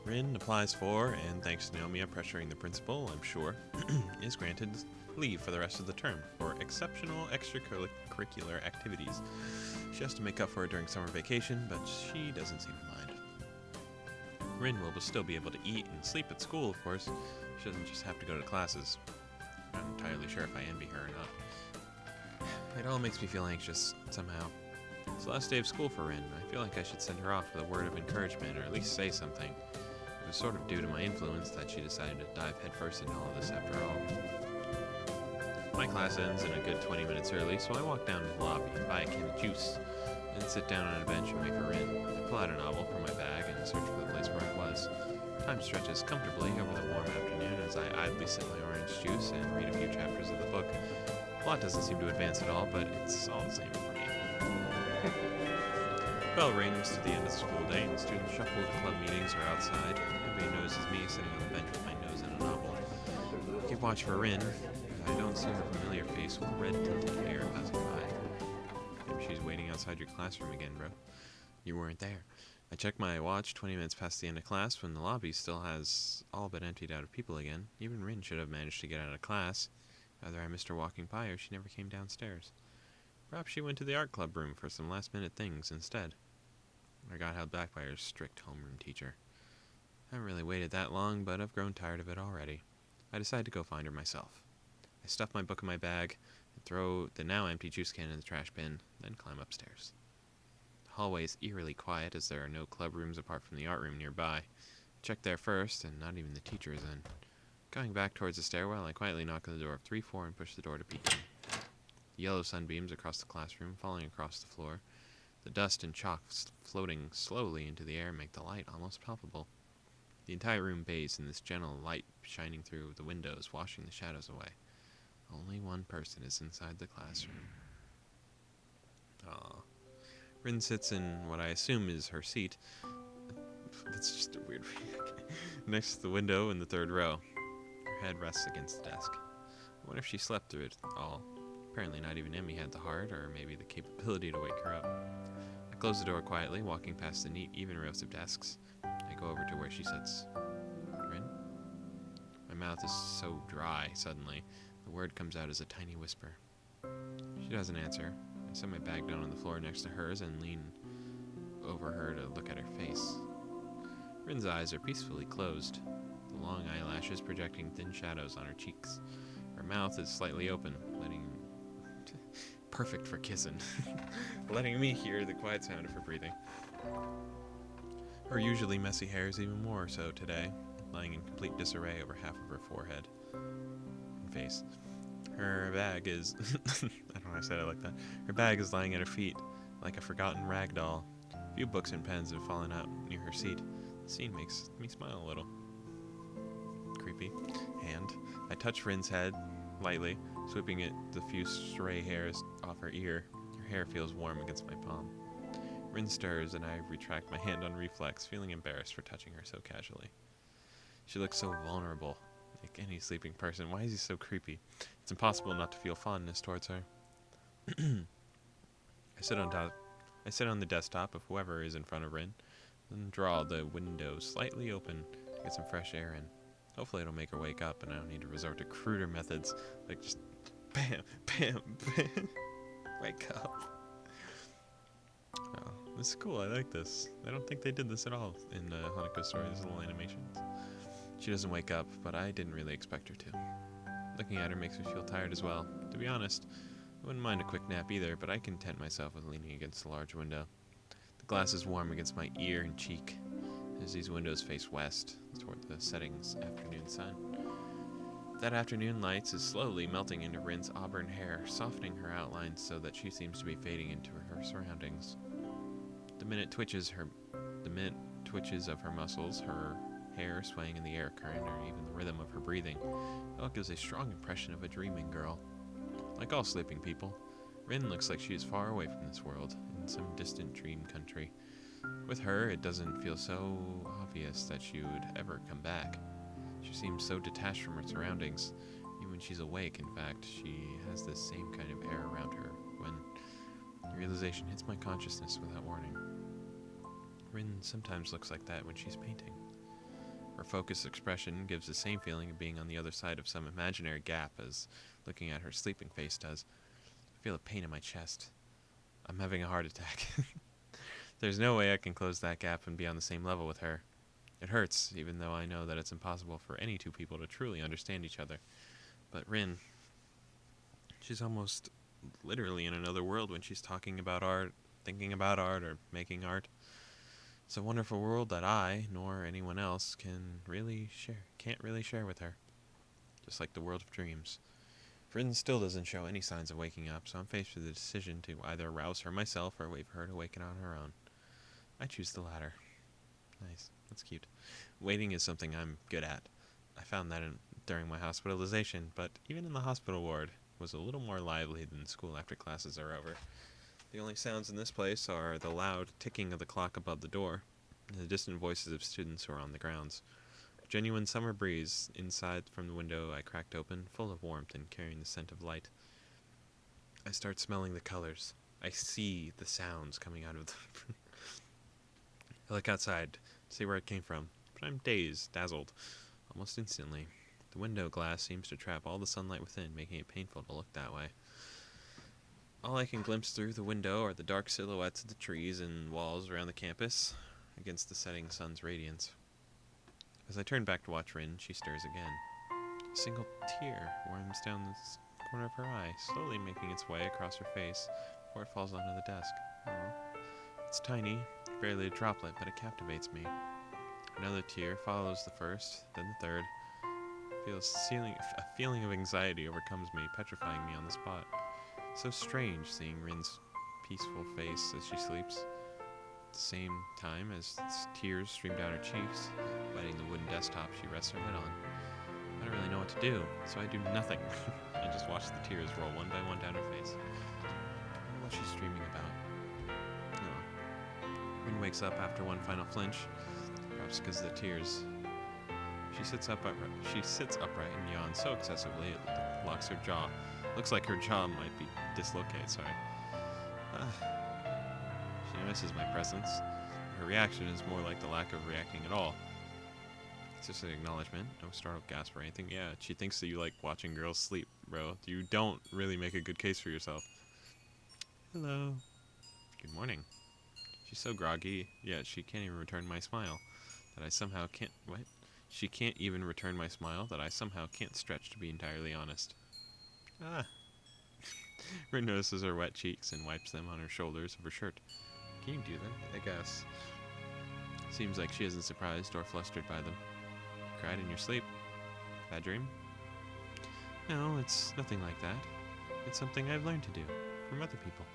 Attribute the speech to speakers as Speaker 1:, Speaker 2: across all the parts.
Speaker 1: Rin applies for, and thanks to Naomi pressuring the principal, I'm sure, is granted leave for the rest of the term for exceptional extracurricular activities. She has to make up for it during summer vacation, but she doesn't seem to mind. Rin will still be able to eat and sleep at school, of course. She doesn't just have to go to classes. I'm not entirely sure if I envy her or not. It all makes me feel anxious, somehow. It's the last day of school for Rin. I feel like I should send her off with a word of encouragement, or at least say something. It was sort of due to my influence that she decided to dive headfirst into all of this after all. My class ends in a good 20 minutes early, so I walk down to the lobby, buy a can of juice, and sit down on a bench and wait for Rin. I pull out a novel from my bag and search for the place where it was. Time stretches comfortably over the warm afternoon as I idly sip my orange juice and read a few chapters of the book. The plot doesn't seem to advance at all, but it's all the same for me. Bell rings to the end of the school day, and students shuffle to club meetings or outside. Nobody notices me sitting on the bench with my nose in a novel. I keep watch for Rin, but I don't see her familiar face with red tinted hair passing by. Maybe she's waiting outside your classroom again, bro. You weren't there. I check my watch 20 minutes past the end of class when the lobby still has all but emptied out of people again. Even Rin should have managed to get out of class. Either I missed her walking by or she never came downstairs. Perhaps she went to the art club room for some last-minute things instead. Or got held back by her strict homeroom teacher. I haven't really waited that long, but I've grown tired of it already. I decide to go find her myself. I stuff my book in my bag and throw the now empty juice can in the trash bin, then climb upstairs. The hallway is eerily quiet as there are no club rooms apart from the art room nearby. I check there first, and not even the teacher is in. Going back towards the stairwell, I quietly knock on the door of 3-4 and push the door to peek in. The yellow sunbeams across the classroom, falling across the floor. The dust and chalk floating slowly into the air make the light almost palpable. The entire room bathes in this gentle light shining through the windows, washing the shadows away. Only one person is inside the classroom. Aww. Rin sits in what I assume is her seat. That's just a weird next to the window in the third row. Her head rests against the desk. I wonder if she slept through it all. Apparently not even Emmy had the heart, or maybe the capability to wake her up. I close the door quietly, walking past the neat, even rows of desks. I go over to where she sits. Rin? My mouth is so dry, suddenly. The word comes out as a tiny whisper. She doesn't answer. I set my bag down on the floor next to hers and lean over her to look at her face. Rin's eyes are peacefully closed, the long eyelashes projecting thin shadows on her cheeks. Her mouth is slightly open, perfect for kissing, letting me hear the quiet sound of her breathing. Her usually messy hair is even more so today, lying in complete disarray over half of her forehead and face. Her bag is... I don't know why I said it like that. Her bag is lying at her feet, like a forgotten rag doll. A few books and pens have fallen out near her seat. The scene makes me smile a little. Creepy. Hand. I touch Rin's head, lightly, sweeping it the few stray hairs off her ear. Her hair feels warm against my palm. Rin stirs, and I retract my hand on reflex, feeling embarrassed for touching her so casually. She looks so vulnerable, like any sleeping person. Why is he so creepy? It's impossible not to feel fondness towards her. I sit on the desktop of whoever is in front of Rin, then draw the window slightly open to get some fresh air in. Hopefully it'll make her wake up, and I don't need to resort to cruder methods, like just bam, bam, bam. Wake up. Oh, this is cool. I like this. I don't think they did this at all in Hanukkah story. These little animations. She doesn't wake up, but I didn't really expect her to. Looking at her makes me feel tired as well. To be honest, I wouldn't mind a quick nap either, but I content myself with leaning against the large window. The glass is warm against my ear and cheek, as these windows face west, toward the setting afternoon sun. That afternoon light is slowly melting into Rin's auburn hair, softening her outlines so that she seems to be fading into her surroundings. The minute twitches of her muscles, her hair swaying in the air current, or even the rhythm of her breathing, it all gives a strong impression of a dreaming girl. Like all sleeping people, Rin looks like she is far away from this world, in some distant dream country. With her, it doesn't feel so obvious that she would ever come back. She seems so detached from her surroundings. Even when she's awake, in fact, she has this same kind of air around her when the realization hits my consciousness without warning. Rin sometimes looks like that when she's painting. Her focused expression gives the same feeling of being on the other side of some imaginary gap as looking at her sleeping face does. I feel a pain in my chest. I'm having a heart attack. There's no way I can close that gap and be on the same level with her. It hurts, even though I know that it's impossible for any two people to truly understand each other. But Rin, she's almost literally in another world when she's talking about art, thinking about art, or making art. It's a wonderful world that I, nor anyone else, can't really share with her. Just like the world of dreams. Rin still doesn't show any signs of waking up, so I'm faced with the decision to either rouse her myself or wait for her to waken on her own. I choose the latter. Nice. That's cute. Waiting is something I'm good at. I found that during my hospitalization, but even in the hospital ward, was a little more lively than school after classes are over. The only sounds in this place are the loud ticking of the clock above the door, and the distant voices of students who are on the grounds. A genuine summer breeze inside from the window I cracked open, full of warmth and carrying the scent of light. I start smelling the colors. I see the sounds coming out of the... I look outside to see where it came from, but I'm dazed, dazzled, almost instantly. The window glass seems to trap all the sunlight within, making it painful to look that way. All I can glimpse through the window are the dark silhouettes of the trees and walls around the campus against the setting sun's radiance. As I turn back to watch Rin, she stirs again. A single tear worms down the corner of her eye, slowly making its way across her face before it falls onto the desk. Aww. It's tiny, barely a droplet, but it captivates me. Another tear follows the first, then the third. A feeling of anxiety overcomes me, petrifying me on the spot. So strange seeing Rin's peaceful face as she sleeps. At the same time as tears stream down her cheeks, biting the wooden desktop she rests her head on. I don't really know what to do, so I do nothing. I just watch the tears roll one by one down her face. I wonder what she's dreaming about. No. Rin wakes up after one final flinch, perhaps because of the tears. She sits upright and yawns so excessively it locks her jaw. Looks like her jaw might be dislocated, sorry. She notices my presence. Her reaction is more like the lack of reacting at all. It's just an acknowledgement, no startled gasp or anything. Yeah, she thinks that you like watching girls sleep, bro. You don't really make a good case for yourself. Hello. Good morning. She's so groggy, yet she can't even return my smile. She can't even return my smile that I somehow can't stretch to be entirely honest. Rin notices her wet cheeks and wipes them on her shoulders of her shirt. Can you do that? I guess. Seems like she isn't surprised or flustered by them. Cried in your sleep? Bad dream? No, it's nothing like that. It's something I've learned to do from other people.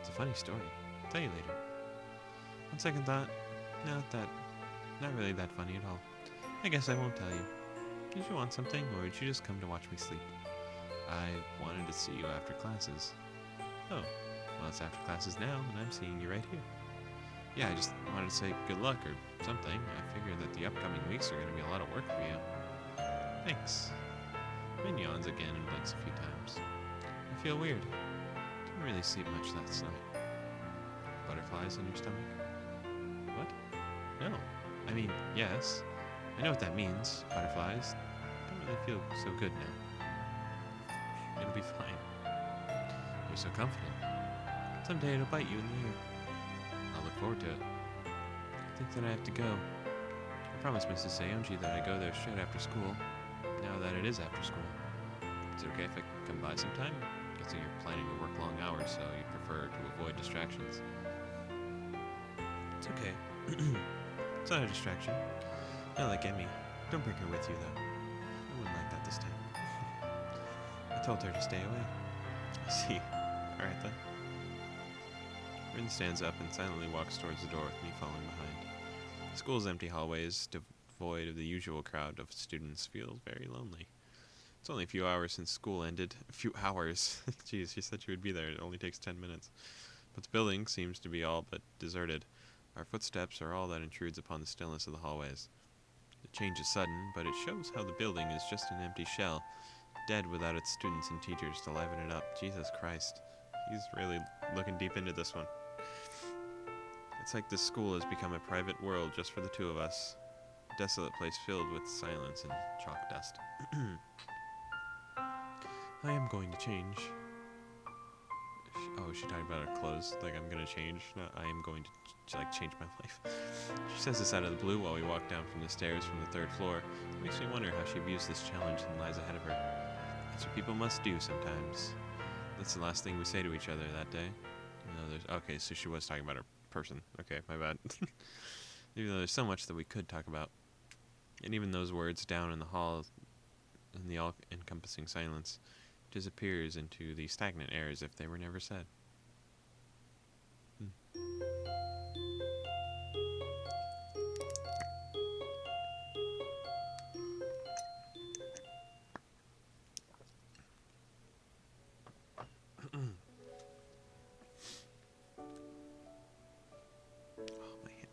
Speaker 1: It's a funny story. I'll tell you later. On second thought, not really that funny at all. I guess I won't tell you. Did you want something, or did you just come to watch me sleep? I wanted to see you after classes. Oh, well, it's after classes now, and I'm seeing you right here. Yeah, I just wanted to say good luck or something. I figured that the upcoming weeks are going to be a lot of work for you. Thanks. Min yawns again and blinks a few times. I feel weird. Didn't really sleep much last night. Butterflies in your stomach? What? No. I mean, yes. I know what that means. Butterflies. Don't really feel so good now. It'll be fine. You're so confident. Someday it'll bite you in the ear. I'll look forward to it. I think that I have to go. I promised Mrs. Seonji that I go there straight after school, now that it is after school. Is it okay if I come by sometime? Guessing you're planning to work long hours, so you prefer to avoid distractions. It's okay. It's not a distraction. Not like Emmy. Don't bring her with you, though. I wouldn't like that this time. I told her to stay away. I see. Alright then. Rin stands up and silently walks towards the door with me following behind. The school's empty hallways, devoid of the usual crowd of students, feel very lonely. It's only a few hours since school ended. A few hours. Jeez, she said she would be there. It only takes 10 minutes. But the building seems to be all but deserted. Our footsteps are all that intrudes upon the stillness of the hallways. The change is sudden, but it shows how the building is just an empty shell, dead without its students and teachers to liven it up. Jesus Christ. He's really looking deep into this one. It's like this school has become a private world just for the two of us. desolate place filled with silence and chalk dust. I am going to change. Oh, she talking about her clothes. Like, I'm gonna change. No, I am going to like change my life. She says this out of the blue while we walk down from the stairs from the 3rd floor. It makes me wonder how she views this challenge that lies ahead of her. That's what people must do sometimes. That's the last thing we say to each other that day. Okay, so she was talking about her person. Okay, my bad. Even though there's so much that we could talk about. And even those words down in the hall, in the all-encompassing silence, disappears into the stagnant air as if they were never said.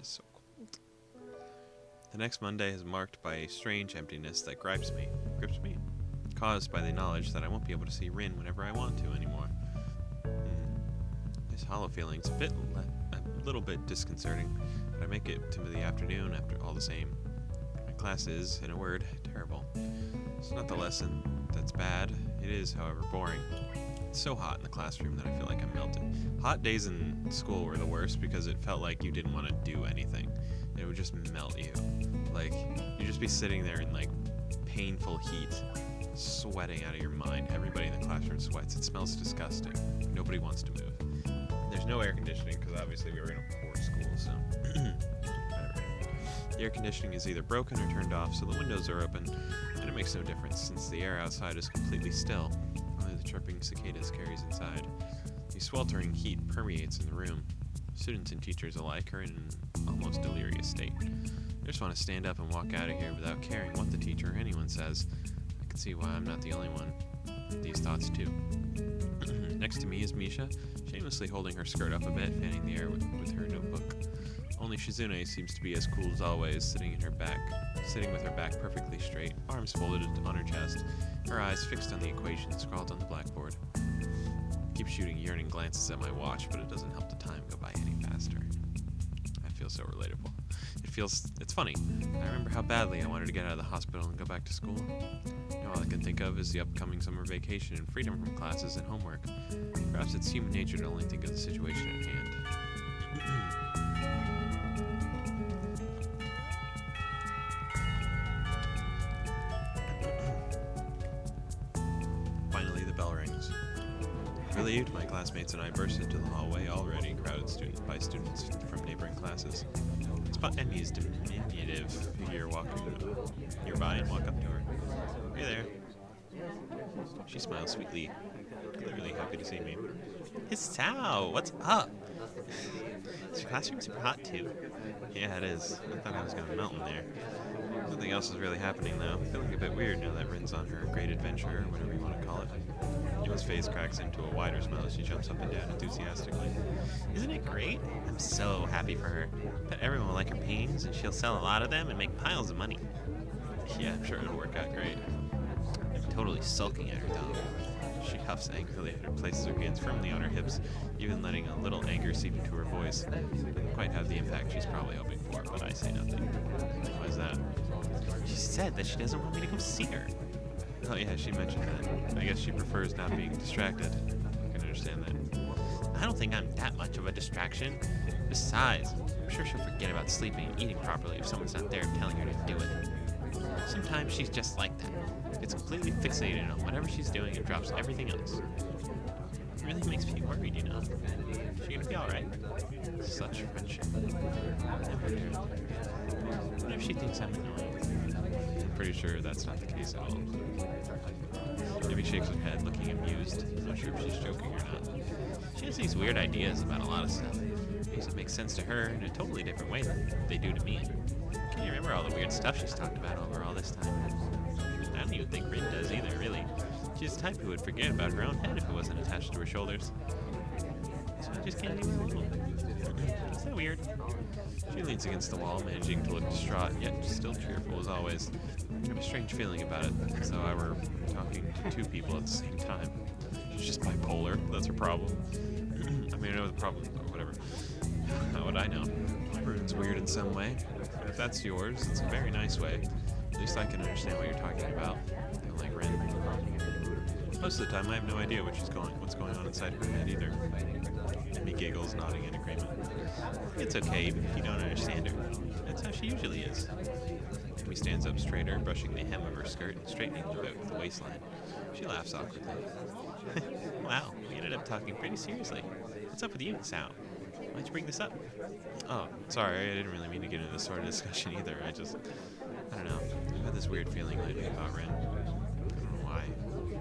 Speaker 1: So cold. The next Monday is marked by a strange emptiness that grips me, caused by the knowledge that I won't be able to see Rin whenever I want to anymore. This hollow feeling's a little bit disconcerting, but I make it to the afternoon after all the same. My class is, in a word, terrible. It's not the lesson that's bad. It is, however, boring. It's so hot in the classroom that I feel like I'm melting. Hot days in school were the worst because it felt like you didn't want to do anything. It would just melt you. Like, you'd just be sitting there in like painful heat, sweating out of your mind. Everybody in the classroom sweats. It smells disgusting. Nobody wants to move. There's no air conditioning because obviously we were in a poor school, so whatever. The air conditioning is either broken or turned off, so the windows are open, and it makes no difference since the air outside is completely still. Only the chirping cicadas carries inside. The sweltering heat permeates in the room. Students and teachers alike are in an almost delirious state. I just want to stand up and walk out of here without caring what the teacher or anyone says. I can see why I'm not the only one with these thoughts too. Next to me is Misha, shamelessly holding her skirt up a bit, fanning the air with her notebook. Only Shizune seems to be as cool as always, sitting with her back perfectly straight, arms folded on her chest, her eyes fixed on the equation scrawled on the blackboard. I keep shooting yearning glances at my watch, but it doesn't help the time go by any faster. I feel so relatable. It's funny. I remember how badly I wanted to get out of the hospital and go back to school. Now all I can think of is the upcoming summer vacation and freedom from classes and homework. Perhaps it's human nature to only think of the situation at hand. Finally, the bell rings. Relieved, my classmates and I burst into the hallway, already crowded by students from neighboring classes. Spot Emmy's diminutive figure walking nearby and walk up to her. Hey there. She smiles sweetly, clearly happy to see me. Hisao, what's up? Is your classroom super hot too? Yeah, it is. I thought I was gonna melt in there. Nothing else is really happening though. I feel like a bit weird now that Rin's on her great adventure, or whatever you want to call it. Yuma's face cracks into a wider smile as she jumps up and down enthusiastically. Isn't it great? I'm so happy for her. Bet everyone will like her paintings and she'll sell a lot of them and make piles of money. Yeah, I'm sure it'll work out great. I'm totally sulking at her though. She huffs angrily and places her hands firmly on her hips, even letting a little anger seep into her voice. Doesn't quite have the impact she's probably hoping for, but I say nothing. Why is that? She said that she doesn't want me to go see her. Oh yeah, she mentioned that. I guess she prefers not being distracted. I can understand that. I don't think I'm that much of a distraction. Besides, I'm sure she'll forget about sleeping and eating properly if someone's not there telling her to do it. Sometimes she's just like that. Gets completely fixated on whatever she's doing and drops everything else. It really makes me worried, you know. Is she gonna be alright? Such friendship. Never do. What if she thinks I'm annoying? I'm pretty sure that's not the case at all. Maybe shakes her head, looking amused. I'm not sure if she's joking or not. She has these weird ideas about a lot of stuff. Makes it make sense to her in a totally different way than they do to me. Can you remember all the weird stuff she's talked about over all this time? I don't even think Rin does either, really. She's the type who would forget about her own head if it wasn't attached to her shoulders. So I just can't leave her alone. Is that weird? She leans against the wall, managing to look distraught, yet still cheerful as always. I have a strange feeling about it, as though I were talking to two people at the same time. She's just bipolar, that's her problem. I mean, I know the problem, or whatever. How would I know? Everyone's weird in some way. But if that's yours, it's a very nice way. At least I can understand what you're talking about. Like Rin. Most of the time, I have no idea what's going on inside her head either. Emmy giggles, nodding in agreement. It's okay, even if you don't understand her. That's how she usually is. Emmy stands up straighter, brushing the hem of her skirt and straightening the waistline. She laughs awkwardly. Wow, we ended up talking pretty seriously. What's up with you, Hisao? Why'd you bring this up? Oh, sorry, I didn't really mean to get into this sort of discussion either. I don't know. I've had this weird feeling lately about Rin. I don't know why.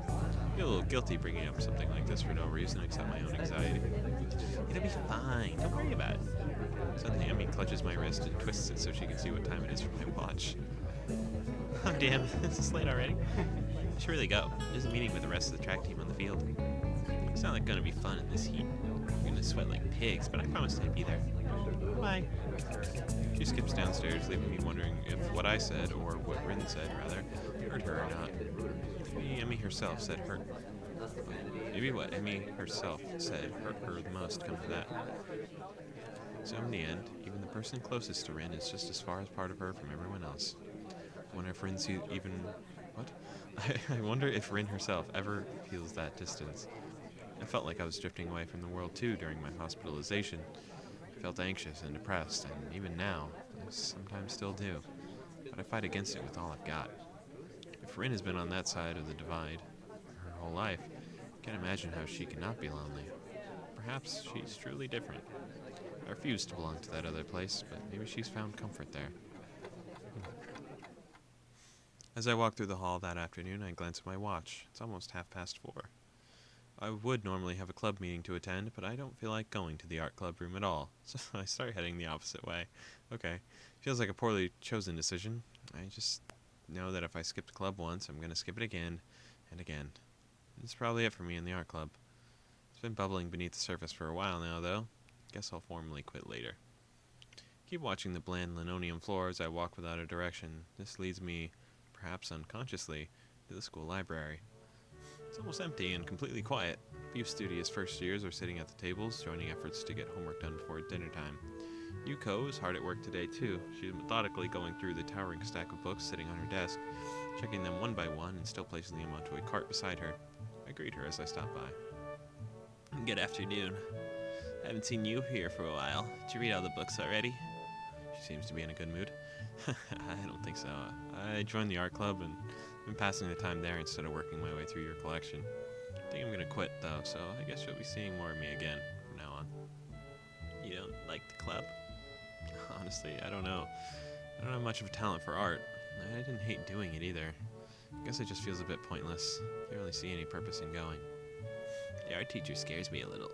Speaker 1: I feel a little guilty bringing up something like this for no reason except my own anxiety. It'll be fine. Don't worry about it. Suddenly, Emmy clutches my wrist and twists it so she can see what time it is from my watch. Oh, damn. Is this late already? I should really go. There's a meeting with the rest of the track team on the field. It's not like gonna be fun in this heat. We're gonna sweat like pigs, but I promised I'd be there. Bye. She skips downstairs, leaving me wondering if what I said, or what Rin said, rather, hurt her or not. Maybe Emmy herself said hurt. Maybe what Emmy herself said hurt her the most, come to that. So in the end, even the person closest to Rin is just as far apart of her from everyone else. I wonder if I wonder if Rin herself ever feels that distance. I felt like I was drifting away from the world too during my hospitalization. I felt anxious and depressed, and even now, I sometimes still do. But I fight against it with all I've got. If Rin has been on that side of the divide her whole life, I can't imagine how she cannot be lonely. Perhaps she's truly different. I refuse to belong to that other place, but maybe she's found comfort there. As I walked through the hall that afternoon, I glanced at my watch. It's almost 4:30. I would normally have a club meeting to attend, but I don't feel like going to the art club room at all, so I start heading the opposite way. Okay, feels like a poorly chosen decision. I just know that if I skip the club once, I'm going to skip it again and again. It's probably it for me in the art club. It's been bubbling beneath the surface for a while now, though. Guess I'll formally quit later. Keep watching the bland linoleum floor as I walk without a direction. This leads me, perhaps unconsciously, to the school library. It's almost empty and completely quiet. A few studious first years are sitting at the tables, joining efforts to get homework done before dinner time. Yuko is hard at work today too. She's methodically going through the towering stack of books sitting on her desk, checking them one by one and still placing them onto a cart beside her. I greet her as I stop by. Good afternoon. I haven't seen you here for a while. Did you read all the books already? She seems to be in a good mood. I don't think so. I joined the art club and been passing the time there instead of working my way through your collection. I think I'm gonna quit though, so I guess you'll be seeing more of me again from now on. You don't like the club? Honestly, I don't know. I don't have much of a talent for art. I didn't hate doing it either. I guess it just feels a bit pointless. Can't really see any purpose in going. The art teacher scares me a little.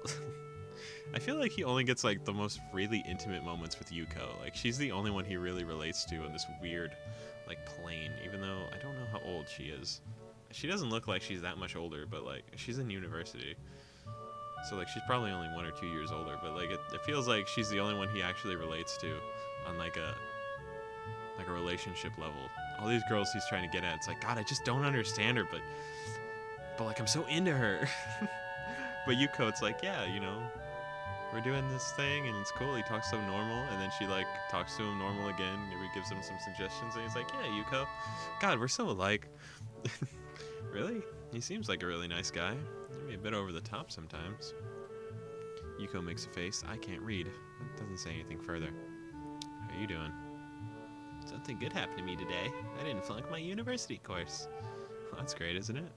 Speaker 1: I feel like he only gets like the most really intimate moments with Yuko. Like she's the only one he really relates to on this weird like plane, even though I don't know how old she is. She doesn't look like she's that much older, but like she's in university. So like she's probably only 1 or 2 years older, but like it feels like she's the only one he actually relates to on like a relationship level. All these girls he's trying to get at, it's like, God, I just don't understand her, but like I'm so into her. But Yuko, it's like, yeah, you know, we're doing this thing and it's cool. He talks so normal, and then she like talks to him normal again. Maybe gives him some suggestions, and he's like, yeah, Yuko, God, we're so alike. Really? He seems like a really nice guy. Maybe a bit over the top sometimes. Yuko makes a face. I can't read. It doesn't say anything further. How are you doing? Something good happened to me today. I didn't flunk my university course. Well, that's great, isn't it?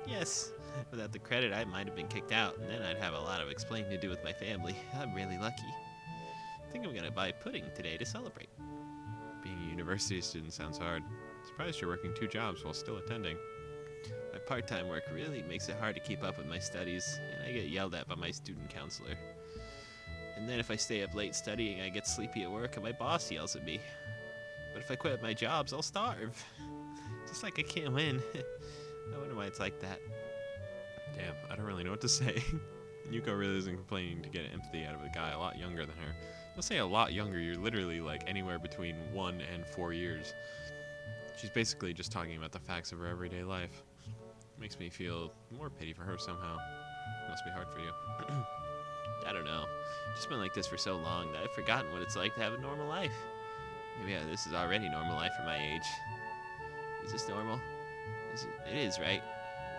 Speaker 1: Yes. Without the credit, I might have been kicked out, and then I'd have a lot of explaining to do with my family. I'm really lucky. I think I'm gonna buy pudding today to celebrate. Being a university student sounds hard. Surprised you're working 2 jobs while still attending. My part-time work really makes it hard to keep up with my studies, and I get yelled at by my student counselor. And then if I stay up late studying, I get sleepy at work, and my boss yells at me. But if I quit my jobs, I'll starve. Just like I can't win. I wonder why it's like that. Damn, I don't really know what to say. Yuko really isn't complaining to get empathy out of a guy a lot younger than her. Let's say a lot younger, you're literally like anywhere between 1 and 4 years. She's basically just talking about the facts of her everyday life. It makes me feel more pity for her somehow. It must be hard for you. I don't know. Just been like this for so long that I've forgotten what it's like to have a normal life. Maybe this is already normal life for my age. Is this normal? It is, right?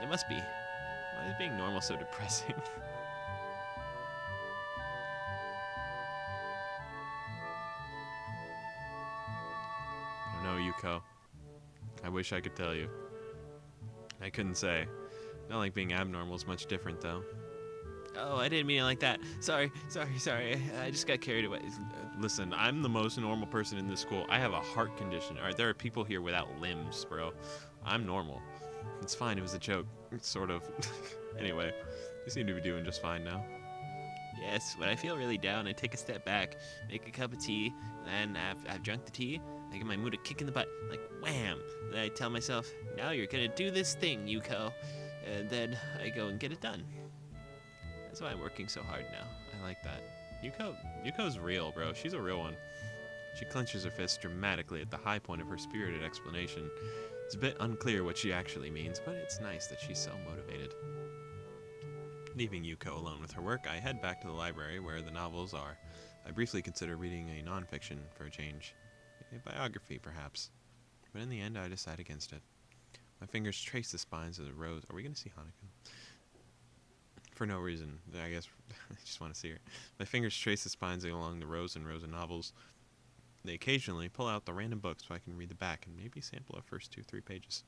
Speaker 1: It must be. Why is being normal so depressing? I don't know, Yuko. I wish I could tell you. I couldn't say. Not like being abnormal is much different, though. Oh, I didn't mean it like that. Sorry. I just got carried away. Listen, I'm the most normal person in this school. I have a heart condition. All right, there are people here without limbs, bro. I'm normal. It's fine. It was a joke. Sort of. Anyway, you seem to be doing just fine now. Yes, when I feel really down, I take a step back, make a cup of tea, then after I've drunk the tea, I give my mood a kick in the butt, like wham! Then I tell myself, now you're gonna do this thing, Yuko. And then I go and get it done. That's why I'm working so hard now. I like that. Yuko's real, bro. She's a real one. She clenches her fists dramatically at the high point of her spirited explanation. It's a bit unclear what she actually means, but it's nice that she's so motivated. Leaving Yuko alone with her work, I head back to the library where the novels are. I briefly consider reading a nonfiction for a change. A biography, perhaps. But in the end, I decide against it. My fingers trace the spines of the rose. Are we going to see Hanako? For no reason. I guess I just want to see her. My fingers trace the spines along the rows and rows of novels. They occasionally pull out the random books so I can read the back and maybe sample the first 2-3 pages.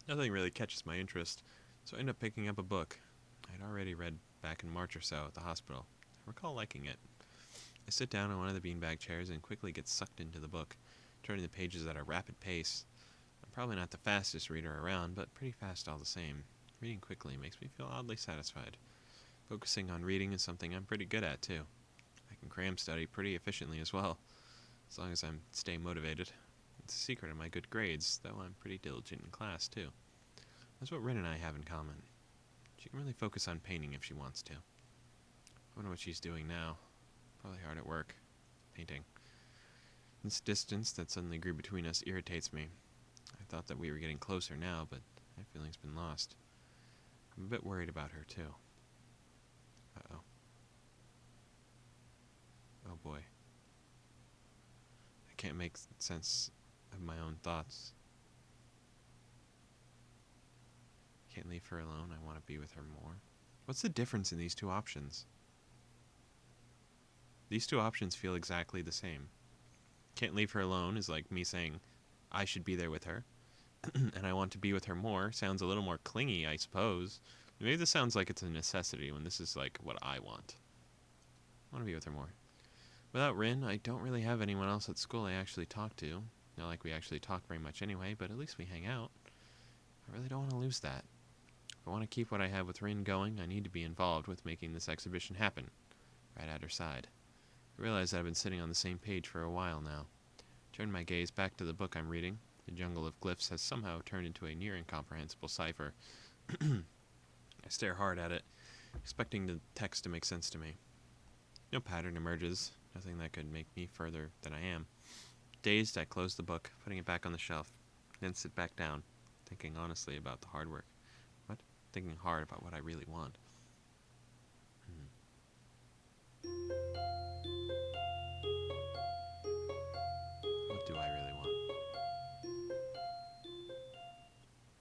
Speaker 1: Nothing really catches my interest, so I end up picking up a book I'd already read back in March or so at the hospital. I recall liking it. I sit down on one of the beanbag chairs and quickly get sucked into the book, turning the pages at a rapid pace. I'm probably not the fastest reader around, but pretty fast all the same. Reading quickly makes me feel oddly satisfied. Focusing on reading is something I'm pretty good at, too. I can cram study pretty efficiently as well, as long as I stay motivated. It's a secret of my good grades, though I'm pretty diligent in class, too. That's what Rin and I have in common. She can really focus on painting if she wants to. I wonder what she's doing now. Probably hard at work. Painting. This distance that suddenly grew between us irritates me. I thought that we were getting closer now, but my feeling's been lost. I'm a bit worried about her, too. Uh-oh. Oh boy. I can't make sense of my own thoughts. Can't leave her alone. I want to be with her more. What's the difference in these two options? These two options feel exactly the same. Can't leave her alone is like me saying, I should be there with her. And I want to be with her more sounds a little more clingy, I suppose. Maybe this sounds like it's a necessity when this is like what I want. I want to be with her more. Without Rin, I don't really have anyone else at school I actually talk to. Not like we actually talk very much anyway, but at least we hang out. I really don't want to lose that. If I want to keep what I have with Rin going, I need to be involved with making this exhibition happen. Right at her side. I realize that I've been sitting on the same page for a while now. Turn my gaze back to the book I'm reading. The jungle of glyphs has somehow turned into a near incomprehensible cipher. I stare hard at it, expecting the text to make sense to me. No pattern emerges, nothing that could make me further than I am. Dazed, I close the book, putting it back on the shelf, then sit back down, thinking honestly about the hard work. Thinking hard about what I really want.